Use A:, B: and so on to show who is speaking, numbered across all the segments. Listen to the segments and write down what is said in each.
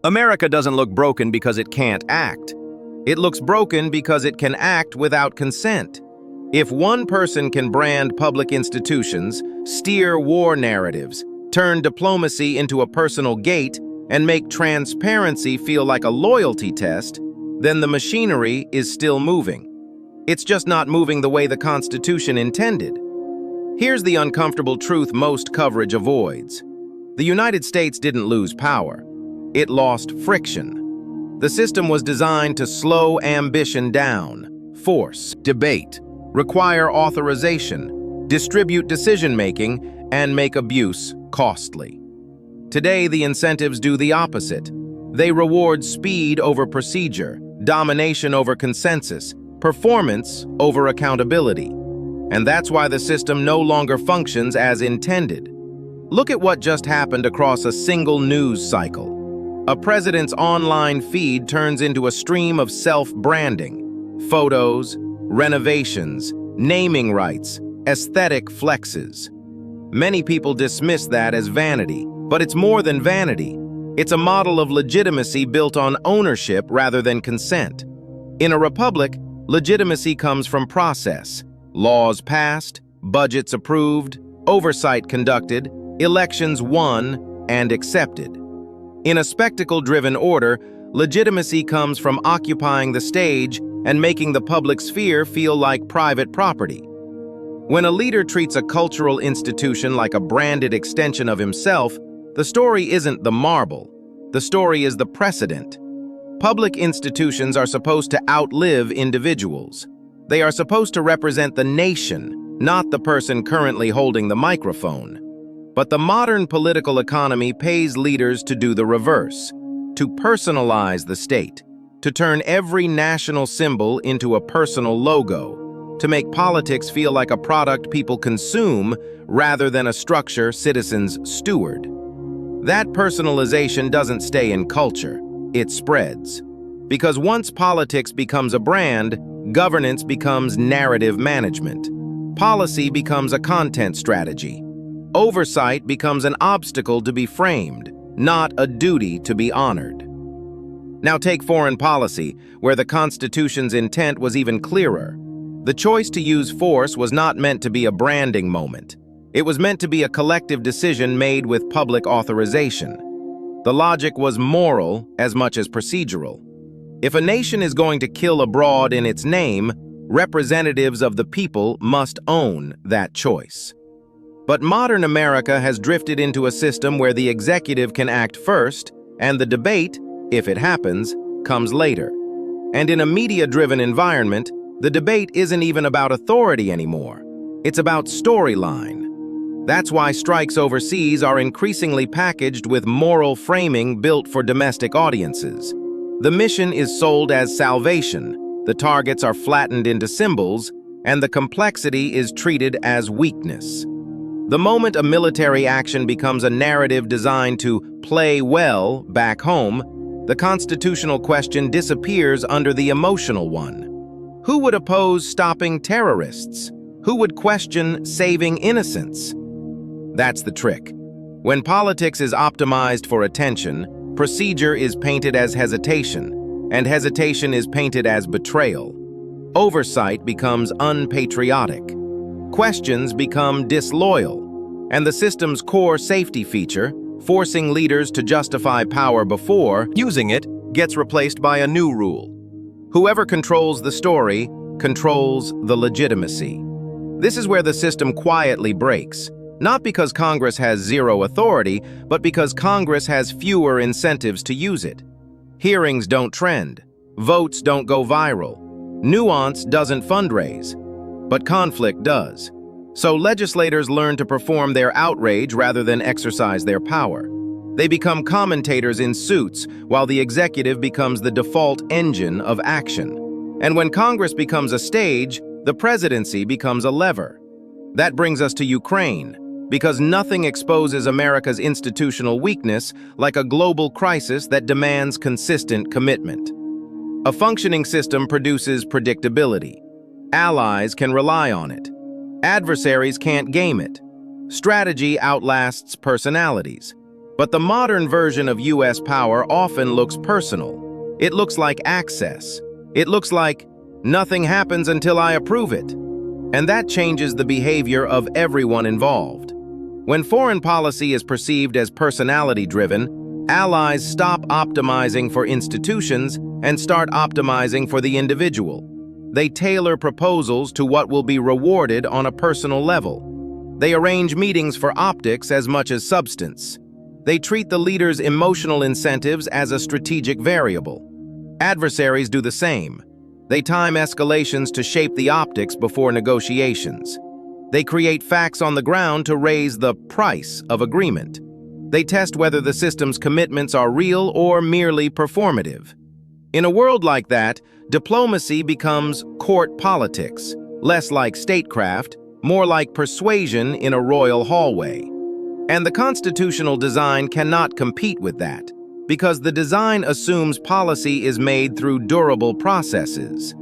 A: America doesn't look broken because it can't act. It looks broken because it can act without consent. If one person can brand public institutions, steer war narratives, turn diplomacy into a personal gate, and make transparency feel like a loyalty test, then the machinery is still moving. It's just not moving the way the Constitution intended. Here's the uncomfortable truth most coverage avoids. The United States didn't lose power. It lost friction. The system was designed to slow ambition down, force debate, require authorization, distribute decision-making, and make abuse costly. Today, the incentives do the opposite. They reward speed over procedure, domination over consensus, performance over accountability. And that's why the system no longer functions as intended. Look at what just happened across a single news cycle. A president's online feed turns into a stream of self-branding, photos, renovations, naming rights, aesthetic flexes. Many people dismiss that as vanity, but it's more than vanity. It's a model of legitimacy built on ownership rather than consent. In a republic, legitimacy comes from process. Laws passed, budgets approved, oversight conducted, elections won and accepted. In a spectacle-driven order, legitimacy comes from occupying the stage and making the public sphere feel like private property. When a leader treats a cultural institution like a branded extension of himself, the story isn't the marble. The story is the precedent. Public institutions are supposed to outlive individuals. They are supposed to represent the nation, not the person currently holding the microphone. But the modern political economy pays leaders to do the reverse, to personalize the state, to turn every national symbol into a personal logo, to make politics feel like a product people consume rather than a structure citizens steward. That personalization doesn't stay in culture, it spreads. Because once politics becomes a brand, governance becomes narrative management. Policy becomes a content strategy. Oversight becomes an obstacle to be framed, not a duty to be honored. Now take foreign policy, where the Constitution's intent was even clearer. The choice to use force was not meant to be a branding moment. It was meant to be a collective decision made with public authorization. The logic was moral as much as procedural. If a nation is going to kill abroad in its name, representatives of the people must own that choice. But modern America has drifted into a system where the executive can act first, and the debate, if it happens, comes later. And in a media-driven environment, the debate isn't even about authority anymore. It's about storyline. That's why strikes overseas are increasingly packaged with moral framing built for domestic audiences. The mission is sold as salvation, the targets are flattened into symbols, and the complexity is treated as weakness. The moment a military action becomes a narrative designed to play well back home, the constitutional question disappears under the emotional one. Who would oppose stopping terrorists? Who would question saving innocents? That's the trick. When politics is optimized for attention, procedure is painted as hesitation, and hesitation is painted as betrayal. Oversight becomes unpatriotic. Questions become disloyal, and the system's core safety feature, forcing leaders to justify power before using it, gets replaced by a new rule. Whoever controls the story controls the legitimacy. This is where the system quietly breaks, not because Congress has zero authority, but because Congress has fewer incentives to use it. Hearings don't trend, votes don't go viral, nuance doesn't fundraise, but conflict does. So legislators learn to perform their outrage rather than exercise their power. They become commentators in suits, while the executive becomes the default engine of action. And when Congress becomes a stage, the presidency becomes a lever. That brings us to Ukraine, because nothing exposes America's institutional weakness like a global crisis that demands consistent commitment. A functioning system produces predictability. Allies can rely on it. Adversaries can't game it. Strategy outlasts personalities. But the modern version of U.S. power often looks personal. It looks like access. It looks like, nothing happens until I approve it. And that changes the behavior of everyone involved. When foreign policy is perceived as personality-driven, allies stop optimizing for institutions and start optimizing for the individual. They tailor proposals to what will be rewarded on a personal level. They arrange meetings for optics as much as substance. They treat the leader's emotional incentives as a strategic variable. Adversaries do the same. They time escalations to shape the optics before negotiations. They create facts on the ground to raise the price of agreement. They test whether the system's commitments are real or merely performative. In a world like that, diplomacy becomes court politics, less like statecraft, more like persuasion in a royal hallway. And the constitutional design cannot compete with that, because the design assumes policy is made through durable processes.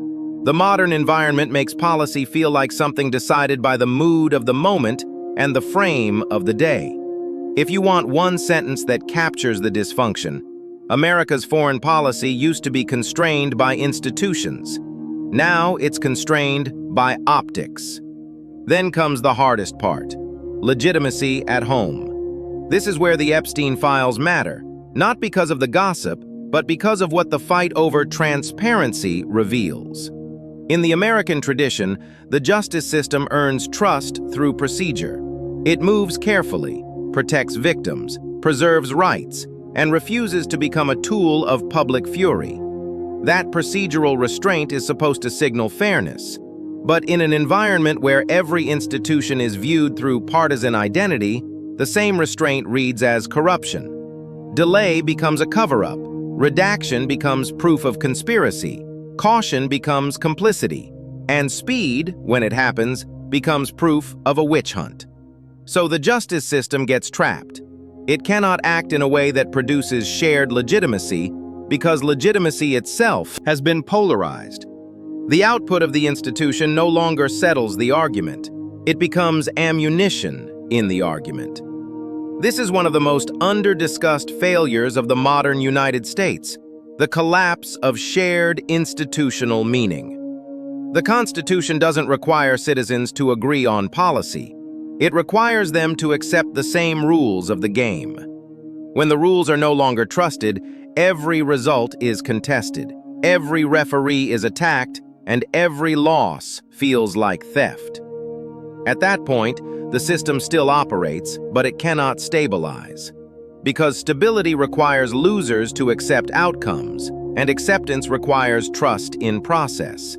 A: The modern environment makes policy feel like something decided by the mood of the moment and the frame of the day. If you want one sentence that captures the dysfunction, America's foreign policy used to be constrained by institutions. Now it's constrained by optics. Then comes the hardest part: legitimacy at home. This is where the Epstein files matter, not because of the gossip, but because of what the fight over transparency reveals. In the American tradition, the justice system earns trust through procedure. It moves carefully, protects victims, preserves rights, and refuses to become a tool of public fury. That procedural restraint is supposed to signal fairness. But in an environment where every institution is viewed through partisan identity, the same restraint reads as corruption. Delay becomes a cover-up. Redaction becomes proof of conspiracy. Caution becomes complicity. And speed, when it happens, becomes proof of a witch hunt. So the justice system gets trapped. It cannot act in a way that produces shared legitimacy because legitimacy itself has been polarized. The output of the institution no longer settles the argument. It becomes ammunition in the argument. This is one of the most under-discussed failures of the modern United States, the collapse of shared institutional meaning. The Constitution doesn't require citizens to agree on policy. It requires them to accept the same rules of the game. When the rules are no longer trusted, every result is contested, every referee is attacked, and every loss feels like theft. At that point, the system still operates, but it cannot stabilize. Because stability requires losers to accept outcomes, and acceptance requires trust in process.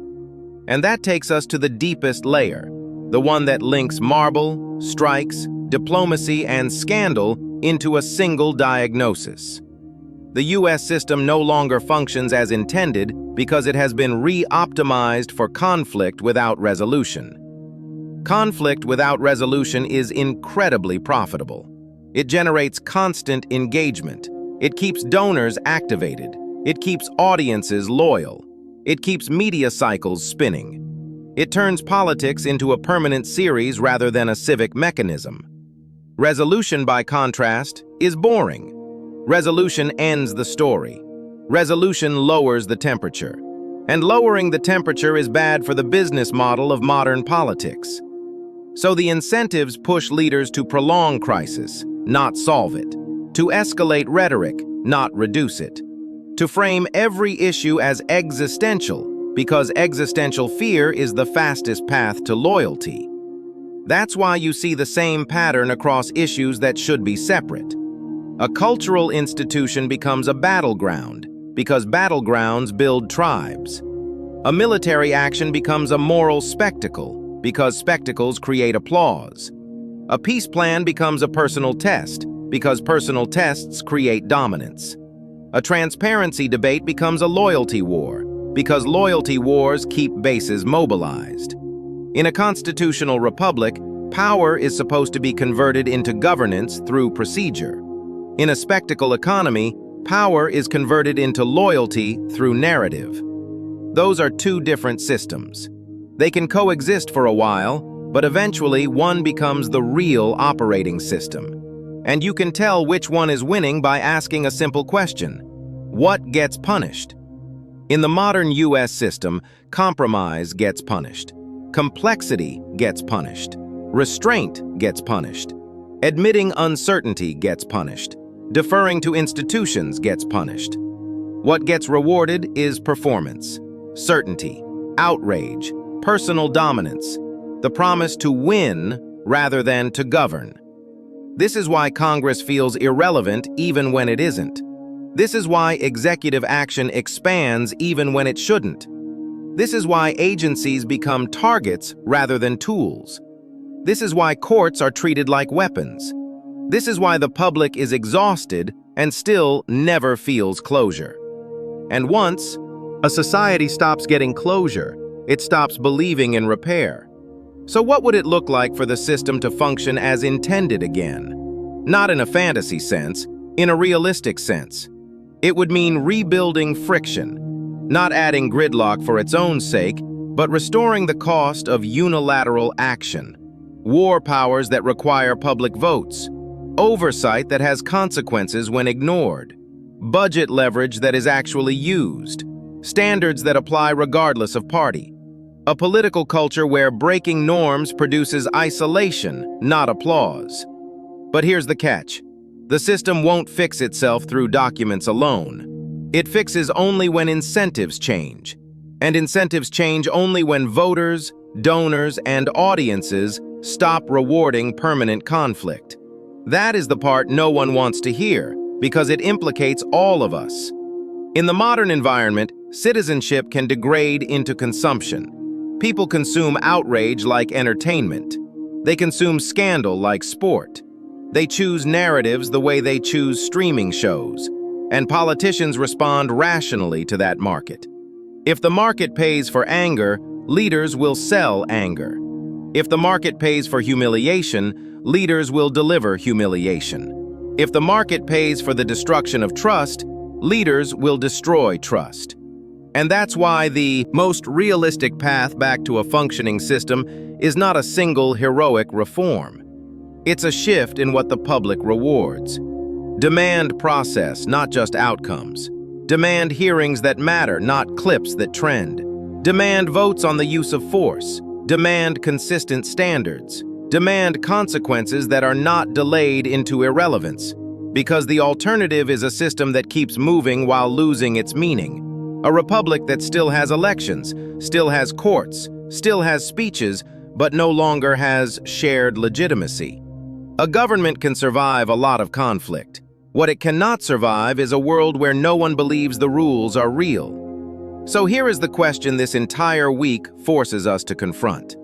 A: And that takes us to the deepest layer, the one that links marble, strikes, diplomacy, and scandal into a single diagnosis. The U.S. system no longer functions as intended because it has been re-optimized for conflict without resolution. Conflict without resolution is incredibly profitable. It generates constant engagement. It keeps donors activated. It keeps audiences loyal. It keeps media cycles spinning. It turns politics into a permanent series rather than a civic mechanism. Resolution, by contrast, is boring. Resolution ends the story. Resolution lowers the temperature. And lowering the temperature is bad for the business model of modern politics. So the incentives push leaders to prolong crisis, not solve it. To escalate rhetoric, not reduce it. To frame every issue as existential, because existential fear is the fastest path to loyalty. That's why you see the same pattern across issues that should be separate. A cultural institution becomes a battleground, because battlegrounds build tribes. A military action becomes a moral spectacle, because spectacles create applause. A peace plan becomes a personal test, because personal tests create dominance. A transparency debate becomes a loyalty war, because loyalty wars keep bases mobilized. In a constitutional republic, power is supposed to be converted into governance through procedure. In a spectacle economy, power is converted into loyalty through narrative. Those are two different systems. They can coexist for a while, but eventually one becomes the real operating system. And you can tell which one is winning by asking a simple question: what gets punished? In the modern U.S. system, compromise gets punished. Complexity gets punished. Restraint gets punished. Admitting uncertainty gets punished. Deferring to institutions gets punished. What gets rewarded is performance, certainty, outrage, personal dominance, the promise to win rather than to govern. This is why Congress feels irrelevant even when it isn't. This is why executive action expands even when it shouldn't. This is why agencies become targets rather than tools. This is why courts are treated like weapons. This is why the public is exhausted and still never feels closure. And once a society stops getting closure, it stops believing in repair. So what would it look like for the system to function as intended again? Not in a fantasy sense, in a realistic sense. It would mean rebuilding friction, not adding gridlock for its own sake, but restoring the cost of unilateral action, war powers that require public votes, oversight that has consequences when ignored, budget leverage that is actually used, standards that apply regardless of party, a political culture where breaking norms produces isolation, not applause. But here's the catch. The system won't fix itself through documents alone. It fixes only when incentives change. And incentives change only when voters, donors, and audiences stop rewarding permanent conflict. That is the part no one wants to hear, because it implicates all of us. In the modern environment, citizenship can degrade into consumption. People consume outrage like entertainment. They consume scandal like sport. They choose narratives the way they choose streaming shows, and politicians respond rationally to that market. If the market pays for anger, leaders will sell anger. If the market pays for humiliation, leaders will deliver humiliation. If the market pays for the destruction of trust, leaders will destroy trust. And that's why the most realistic path back to a functioning system is not a single heroic reform. It's a shift in what the public rewards. Demand process, not just outcomes. Demand hearings that matter, not clips that trend. Demand votes on the use of force. Demand consistent standards. Demand consequences that are not delayed into irrelevance. Because the alternative is a system that keeps moving while losing its meaning. A republic that still has elections, still has courts, still has speeches, but no longer has shared legitimacy. A government can survive a lot of conflict. What it cannot survive is a world where no one believes the rules are real. So here is the question this entire week forces us to confront.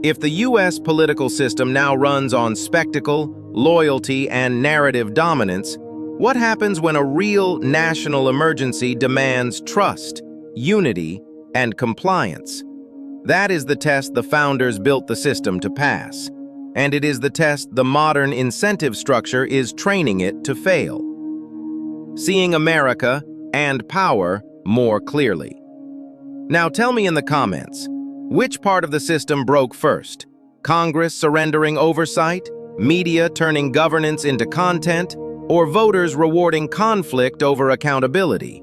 A: If the U.S. political system now runs on spectacle, loyalty, and narrative dominance, what happens when a real national emergency demands trust, unity, and compliance? That is the test the founders built the system to pass. And it is the test the modern incentive structure is training it to fail. Seeing America and power more clearly. Now tell me in the comments, which part of the system broke first? Congress surrendering oversight, media turning governance into content, or voters rewarding conflict over accountability?